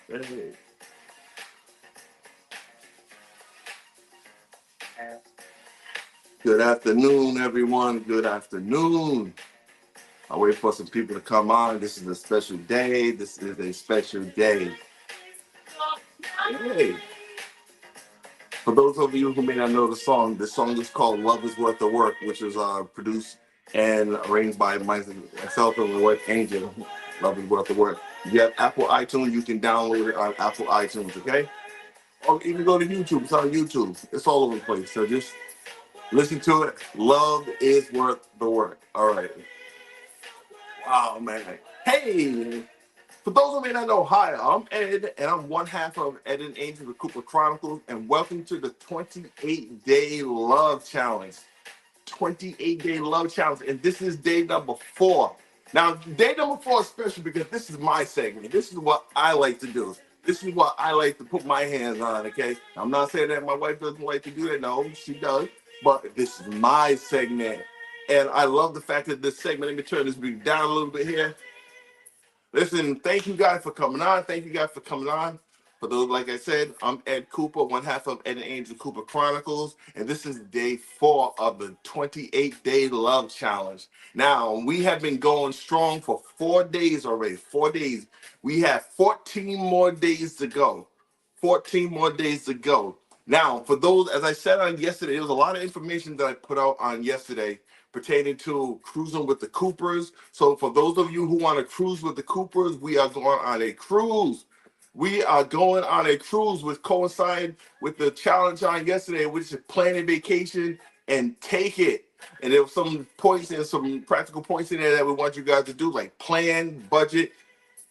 Hey. Good afternoon, everyone. Good afternoon. I wait for some people to come on. This is a special day. This is a special day. Hey, for those of you who may not know the song is called "Love Is Worth the Work," which is produced and arranged by myself and my wife Angel. Love is worth the work. If you have Apple iTunes, you can download it on Apple iTunes. Okay, or even go to YouTube. It's on YouTube. It's all over the place. So just listen to it. Love is worth the work. All right. Wow, man. Hey, for those who may not know, hi, I'm Ed, and I'm one half of Ed and Angel, the Cooper Chronicles, and welcome to the 28-day love challenge. 28-day love challenge, and this is day number 4. Now, day number 4 is special because this is my segment. This is what I like to do. This is what I like to put my hands on, okay? I'm not saying that my wife doesn't like to do that. No, she does. But this is my segment. And I love the fact that this segment, let me turn this beat down a little bit here. Listen, thank you guys for coming on. Thank you guys for coming on. For those, like I said, I'm Ed Cooper, one half of Ed and Angel Cooper Chronicles, and this is day 4 of the 28-day love challenge. Now, we have been going strong for 4 days already. 4 days. We have 14 more days to go. 14 more days to go. Now, for those, as I said on yesterday, there was a lot of information that I put out on yesterday pertaining to cruising with the Coopers. So for those of you who want to cruise with the Coopers, we are going on a cruise. We are going on a cruise, which coincide with the challenge on yesterday, which is plan a vacation and take it. And there were some points and some practical points in there that we want you guys to do, like plan, budget,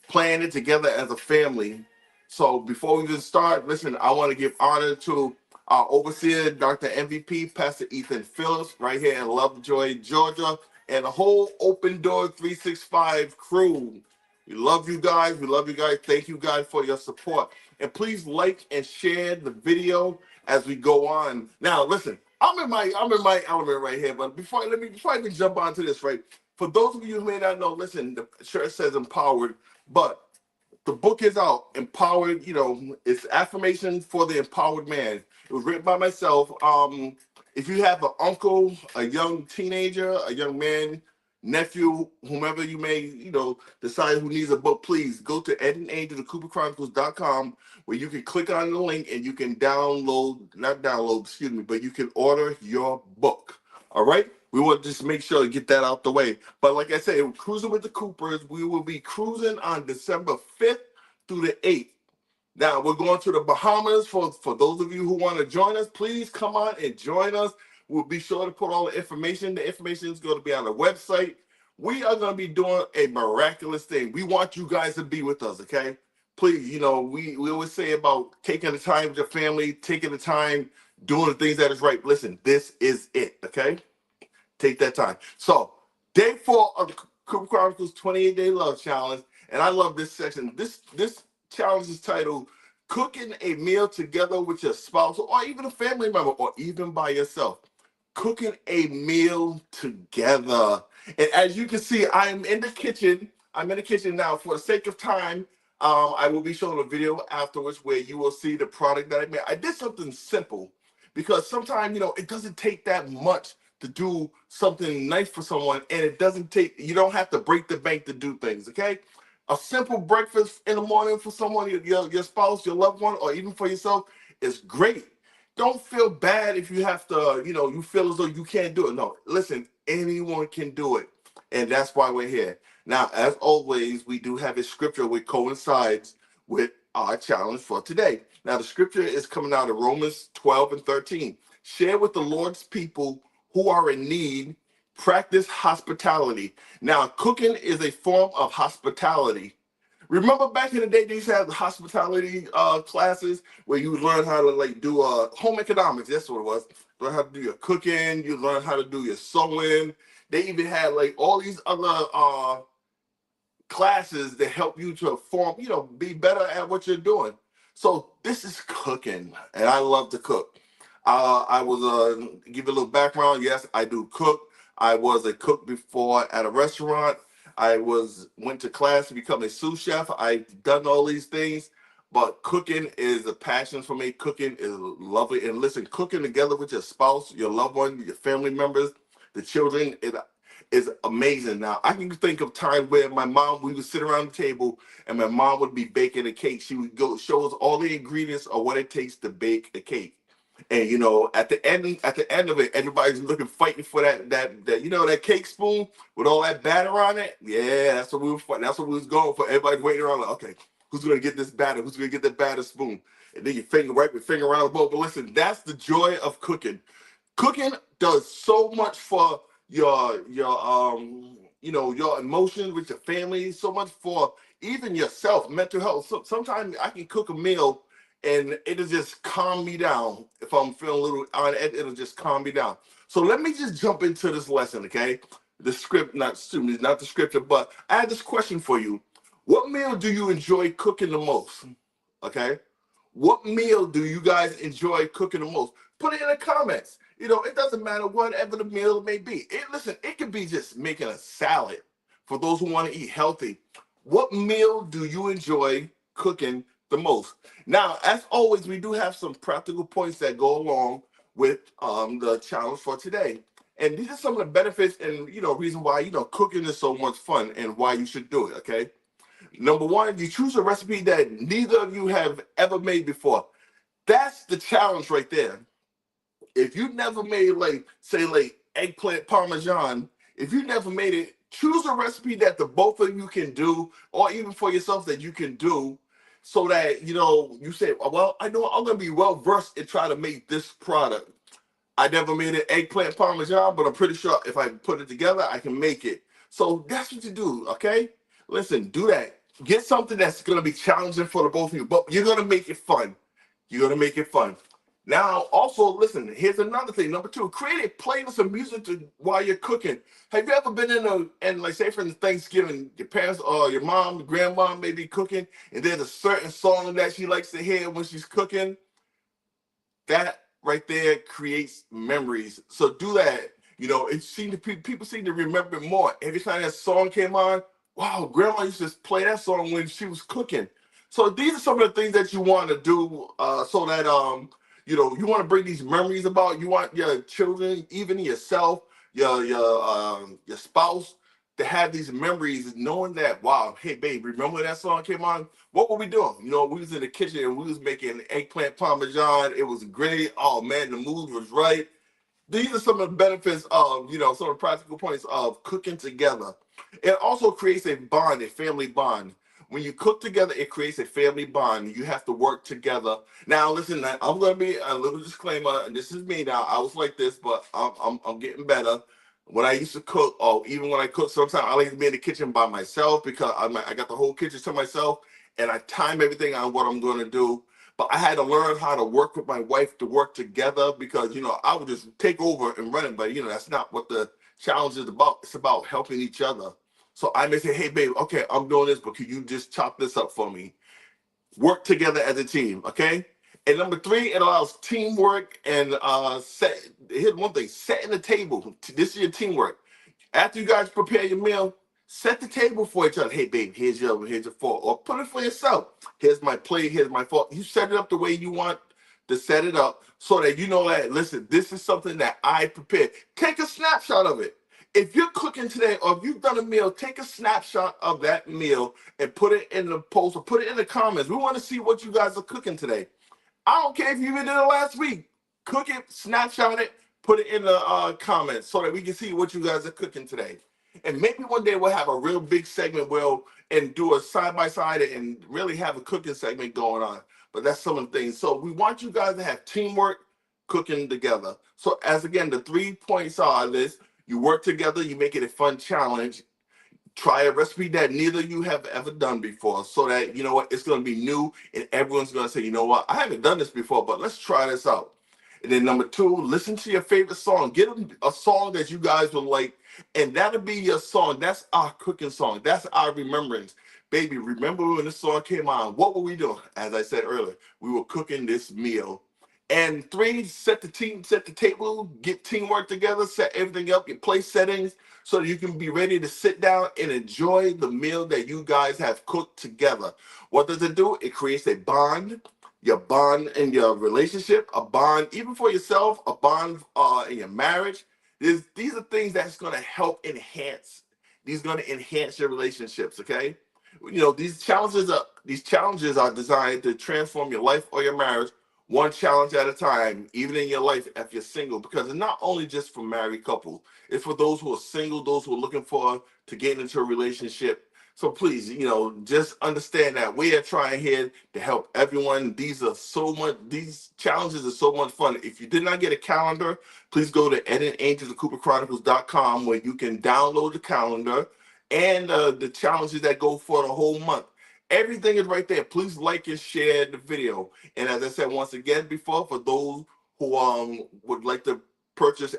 plan it together as a family. So before we just start, listen, I want to give honor to our overseer, Dr. MVP, Pastor Ethan Phillips, right here in Lovejoy, Georgia, and the whole Open Door 365 crew. We love you guys. We love you guys. Thank you guys for your support. And please like and share the video as we go on. Now, listen, I'm in my element right here, but before I even jump onto this, right? For those of you who may not know, listen, the shirt says empowered, but the book is out, Empowered, it's affirmation for the empowered man. It was written by myself. If you have an uncle, a young teenager, a young man, nephew, whomever you may, decide who needs a book, please go to edandangel.cooperchronicles.com where you can click on the link and you can not download, excuse me, but you can order your book. All right? We want to just make sure to get that out the way. But like I said, cruising with the Coopers, we will be cruising on December 5th through the 8th. Now, we're going to the Bahamas. For those of you who want to join us, please come on and join us. We'll be sure to put all the information. The information is going to be on the website. We are going to be doing a miraculous thing. We want you guys to be with us, okay? Please, we always say about taking the time with your family, taking the time, doing the things that is right. Listen, this is it, okay? Take that time. So, day 4 of the Cooper Chronicles 28-day love challenge, and I love this section. This challenge is titled "Cooking a Meal Together with Your Spouse, or even a family member, or even by yourself." Cooking a meal together, and as you can see, I'm in the kitchen. I'm in the kitchen now. For the sake of time, I will be showing a video afterwards where you will see the product that I made. I did something simple because sometimes it doesn't take that much to do something nice for someone, and you don't have to break the bank to do things, okay? A simple breakfast in the morning for someone, your spouse, your loved one, or even for yourself is great. Don't feel bad if you have to, you feel as though you can't do it. No, listen, anyone can do it. And that's why we're here. Now, as always, we do have a scripture which coincides with our challenge for today. Now, the scripture is coming out of Romans 12 and 13. Share with the Lord's people who are in need, practice hospitality. Now, cooking is a form of hospitality. Remember back in the day, they used to have the hospitality classes where you learn how to do home economics. That's what it was. Learn how to do your cooking. You learn how to do your sewing. They even had all these other classes that help you to form, be better at what you're doing. So this is cooking, and I love to cook. I was give you a little background. Yes, I do cook. I was a cook before at a restaurant. Went to class to become a sous chef. I've done all these things. but cooking is a passion for me. Cooking is lovely. And listen, cooking together with your spouse, your loved one, your family members, the children, it is amazing. Now, I can think of times where my mom, we would sit around the table and my mom would be baking a cake. She would go show us all the ingredients of what it takes to bake a cake. And at the end of it, everybody's looking fighting for that that cake spoon with all that batter on it. Yeah, that's what we were fighting. That's what we was going for. Everybody's waiting around like, okay, who's gonna get this batter? Who's gonna get that batter spoon? And then you finger wipe your finger around the bowl. But listen, that's the joy of cooking. Cooking does so much for your emotions with your family, so much for even yourself, mental health. So sometimes I can cook a meal and it'll just calm me down. If I'm feeling a little on edge, it'll just calm me down. So let me just jump into this lesson, okay? The script, not the scripture, but I have this question for you. What meal do you enjoy cooking the most? Okay. What meal do you guys enjoy cooking the most? Put it in the comments. It doesn't matter whatever the meal may be. Listen, it could be just making a salad for those who want to eat healthy. What meal do you enjoy cooking the most? Now, as always, we do have some practical points that go along with the challenge for today. And these are some of the benefits and reason why cooking is so much fun and why you should do it. Okay. Number one, you choose a recipe that neither of you have ever made before. That's the challenge right there. If you never made, like, say, like eggplant parmesan, if you never made it, choose a recipe that the both of you can do, or even for yourself that you can do, so that you say, well, I know I'm gonna be well versed and try to make this product. I never made an eggplant parmesan, but I'm pretty sure if I put it together, I can make it. So that's what you do, okay? Listen, do that. Get something that's gonna be challenging for the both of you, but you're gonna make it fun. You're gonna make it fun. Now, also, listen, here's another thing. Number two, create a playlist of music while you're cooking. Have you ever been and like, say, for instance, Thanksgiving, your parents or your mom, your grandma may be cooking, and there's a certain song that she likes to hear when she's cooking? That right there creates memories. So do that. People seem to remember it more. Every time that song came on, wow, grandma used to play that song when she was cooking. So these are some of the things that you want to do, so that you want to bring these memories about. You want your children, even yourself, your spouse, to have these memories, knowing that, wow, hey babe, remember when that song came on? What were we doing? We was in the kitchen and we was making eggplant parmesan. It was great. Oh man, the mood was right. These are some of the benefits of, some of the practical points of cooking together. It also creates a bond, a family bond. When you cook together, it creates a family bond. You have to work together. Now, listen, I'm going to be a little disclaimer. And this is me now. I was like this, but I'm getting better. When I used to cook, or even when I cook, sometimes I like to be in the kitchen by myself because I got the whole kitchen to myself, and I time everything on what I'm going to do. But I had to learn how to work with my wife to work together because, I would just take over and run it. But, that's not what the challenge is about. It's about helping each other. So I may say, hey, babe, okay, I'm doing this, but can you just chop this up for me? Work together as a team, okay? And number three, it allows teamwork and here's one thing, setting the table. This is your teamwork. After you guys prepare your meal, set the table for each other. Hey, babe, here's your fork. Or put it for yourself. Here's my plate, here's my fork. You set it up the way you want to set it up so that you know that, listen, this is something that I prepared. Take a snapshot of it. If you're cooking today or if you've done a meal, take a snapshot of that meal and put it in the post or put it in the comments. We want to see what you guys are cooking today. I don't care if you even did it last week. Cook it, snapshot it, put it in the comments so that we can see what you guys are cooking today. And maybe one day we'll have a real big segment and do a side by side and really have a cooking segment going on. But that's some of the things. So we want you guys to have teamwork, cooking together. So as again, the 3 points are this: you work together, you make it a fun challenge. Try a recipe that neither of you have ever done before, so that it's going to be new and everyone's going to say, I haven't done this before, but let's try this out. And then number two, listen to your favorite song. Get a song that you guys will like, and that'll be your song. That's our cooking song. That's our remembrance. Baby, remember when this song came on? What were we doing? As I said earlier, we were cooking this meal. And three, set the table, get teamwork together, set everything up, get place settings so that you can be ready to sit down and enjoy the meal that you guys have cooked together. What does it do? It creates a bond, your bond in your relationship, a bond even for yourself, a bond in your marriage. These are things that's going to help enhance. These are going to enhance your relationships. Okay, these challenges are designed to transform your life or your marriage one challenge at a time, even in your life if you're single, because it's not only just for married couples, it's for those who are single, those who are looking for to get into a relationship. So please, just understand that we are trying here to help everyone. These challenges are so much fun. If you did not get a calendar, please go to editangelsandcooperchronicles.com where you can download the calendar and the challenges that go for the whole month. Everything is right there. Please like and share the video. And as I said once again before, for those who would like to purchase